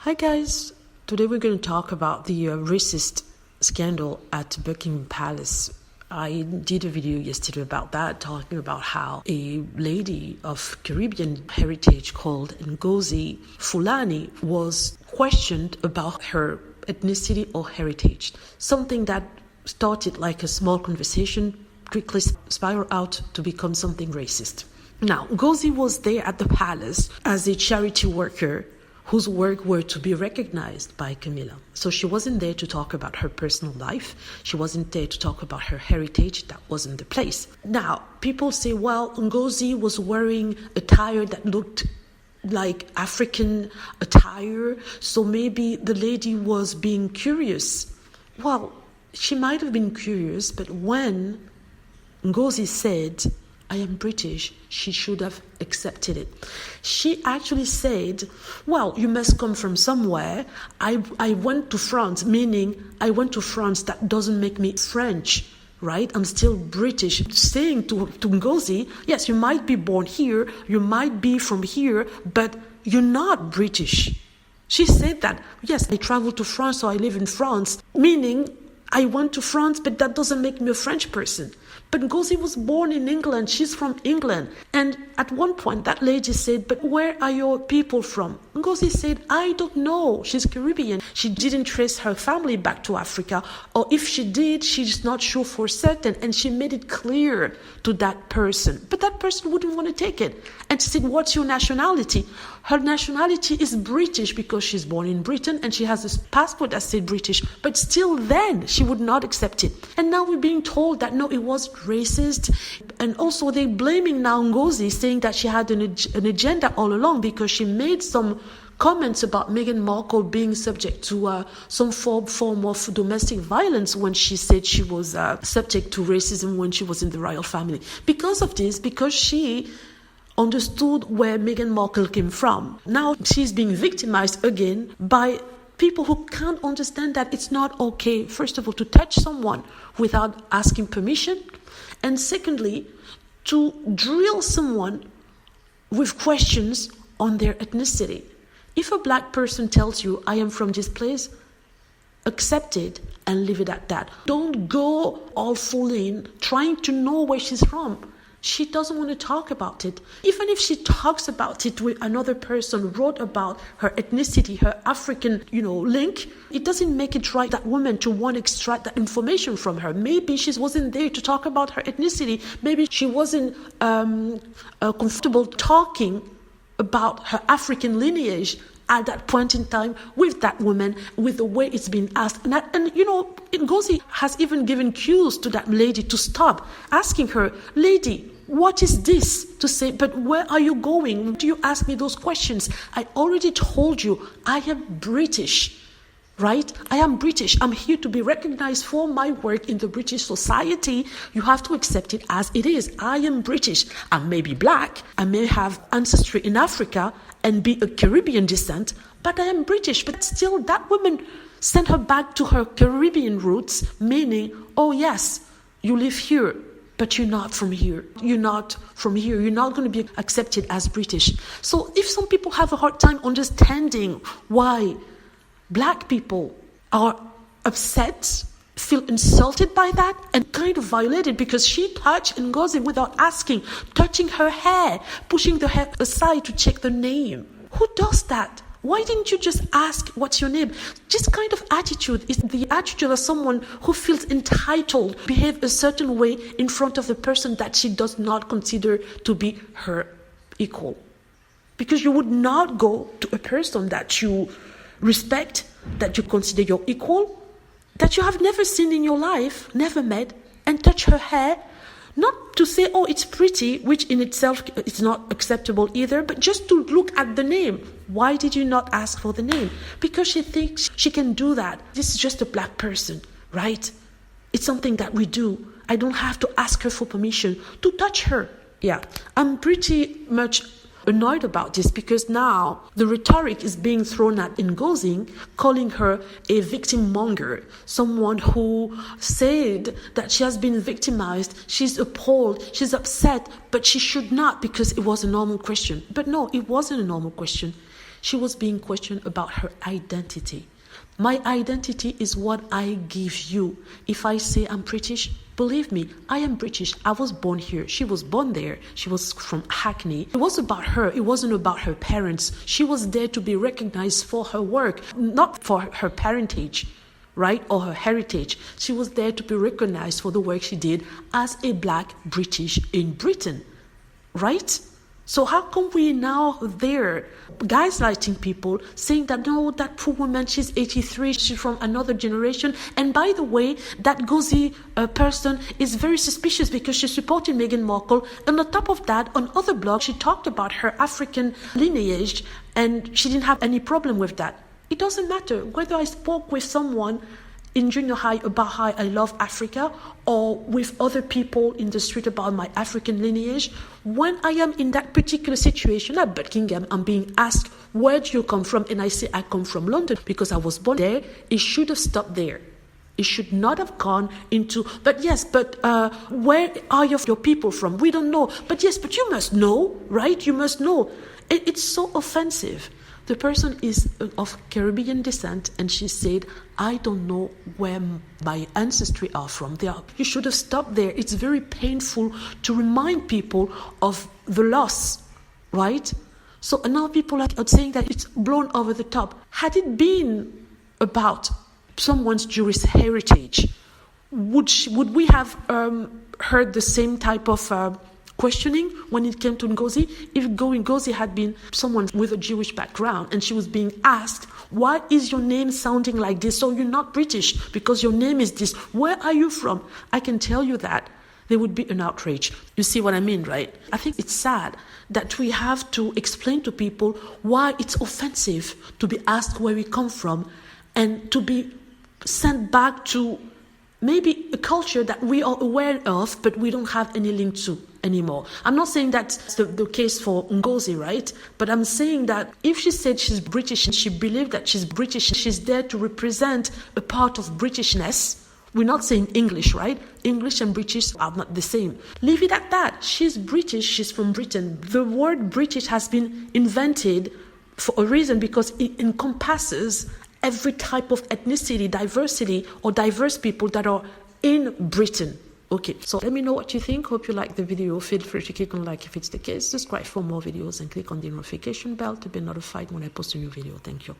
Hi guys, today we're going to talk about the racist scandal at Buckingham Palace. I did a video yesterday about that, talking about how a lady of Caribbean heritage called Ngozi Fulani was questioned about her ethnicity or heritage. Something that started like a small conversation quickly spiraled out to become something racist. Now, Ngozi was there at the palace as a charity worker whose work were to be recognized by Camilla. So she wasn't there to talk about her personal life. She wasn't there to talk about her heritage. That wasn't the place. Now, people say, well, Ngozi was wearing attire that looked like African attire, so maybe the lady was being curious. Well, she might have been curious, but when Ngozi said, I am British, she should have accepted it. She actually said, well, you must come from somewhere. I went to France, meaning I went to France. That doesn't make me French, right? I'm still British. Saying to Ngozi, yes, you might be born here, you might be from here, but you're not British. She said that, yes, I traveled to France, so I live in France, meaning I went to France, but that doesn't make me a French person. But Ngozi was born in England. She's from England. And at one point, that lady said, but where are your people from? Ngozi said, I don't know. She's Caribbean. She didn't trace her family back to Africa. Or if she did, she's not sure for certain. And she made it clear to that person. But that person wouldn't want to take it. And she said, what's your nationality? Her nationality is British because she's born in Britain and she has a passport that said British. But still then, she would not accept it. And now we're being told that no, it was racist. And also they're blaming now Ngozi, saying that she had an agenda all along because she made some comments about Meghan Markle being subject to some form of domestic violence when she said she was subject to racism when she was in the royal family. Because of this, because she understood where Meghan Markle came from. Now she's being victimized again by people who can't understand that it's not okay, first of all, to touch someone without asking permission, and secondly, to drill someone with questions on their ethnicity. If a black person tells you, I am from this place, accept it and leave it at that. Don't go all full in trying to know where she's from. She doesn't want to talk about it. Even if she talks about it with another person, wrote about her ethnicity, her African, link, it doesn't make it right that woman to want to extract that information from her. Maybe she wasn't there to talk about her ethnicity. Maybe she wasn't comfortable talking about her African lineage at that point in time with that woman, with the way it's been asked. And Ngozi has even given cues to that lady to stop, asking her, lady, what is this? To say, but where are you going? Do you ask me those questions? I already told you, I am British, right? I am British. I'm here to be recognized for my work in the British society. You have to accept it as it is. I am British. I may be black. I may have ancestry in Africa and be a Caribbean descent, but I am British. But still, that woman sent her back to her Caribbean roots, meaning, oh yes, you live here, but you're not from here. You're not from here. You're not going to be accepted as British. So if some people have a hard time understanding why black people are upset, feel insulted by that, and kind of violated because she touched Ngozi without asking, touching her hair, pushing the hair aside to check the name. Who does that? Why didn't you just ask, what's your name? This kind of attitude is the attitude of someone who feels entitled, behave a certain way in front of the person that she does not consider to be her equal. Because you would not go to a person that you respect, that you consider your equal, that you have never seen in your life, never met, and touch her hair, not to say, oh, it's pretty, which in itself is not acceptable either, but just to look at the name. Why did you not ask for the name? Because she thinks she can do that. This is just a black person, right? It's something that we do. I don't have to ask her for permission to touch her. Yeah, I'm pretty much annoyed about this because now the rhetoric is being thrown at Ngozi, calling her a victim monger, someone who said that she has been victimized, she's appalled, she's upset, but she should not because it was a normal question. But no, it wasn't a normal question. She was being questioned about her identity. My identity is what I give you. If I say I'm British, believe me, I am British. I was born here. She was born there. She was from Hackney. It was about her. It wasn't about her parents. She was there to be recognized for her work, not for her parentage, right? Or her heritage. She was there to be recognized for the work she did as a black British in Britain, right? So how come we now there gaslighting people, saying that no, that poor woman, she's 83, she's from another generation. And by the way, that Ngozi person is very suspicious because she supported Meghan Markle. And on top of that, on other blogs, she talked about her African lineage and she didn't have any problem with that. It doesn't matter whether I spoke with someone in junior high about how I love Africa or with other people in the street about my African lineage. When I am in that particular situation at Buckingham, I'm being asked, where do you come from? And I say, I come from London because I was born there. It should have stopped there. It should not have gone into, but yes, but where are your people from? We don't know. But yes, but you must know, right? You must know. It's so offensive. The person is of Caribbean descent and she said, I don't know where my ancestry are from. You should have stopped there. It's very painful to remind people of the loss, right? So now people are saying that it's blown over the top. Had it been about someone's Jewish heritage, would we have heard the same type of questioning when it came to Ngozi? If Ngozi had been someone with a Jewish background and she was being asked, why is your name sounding like this? So you're not British because your name is this. Where are you from? I can tell you that there would be an outrage. You see what I mean, right? I think it's sad that we have to explain to people why it's offensive to be asked where we come from and to be sent back to maybe a culture that we are aware of, but we don't have any link to anymore. I'm not saying that's the case for Ngozi, right? But I'm saying that if she said she's British and she believed that she's British, she's there to represent a part of Britishness. We're not saying English, right? English and British are not the same. Leave it at that. She's British, she's from Britain. The word British has been invented for a reason because it encompasses every type of ethnicity, diversity, or diverse people that are in Britain. Okay, so let me know what you think. Hope you like the video. Feel free to click on like if it's the case. Subscribe for more videos and click on the notification bell to be notified when I post a new video. Thank you.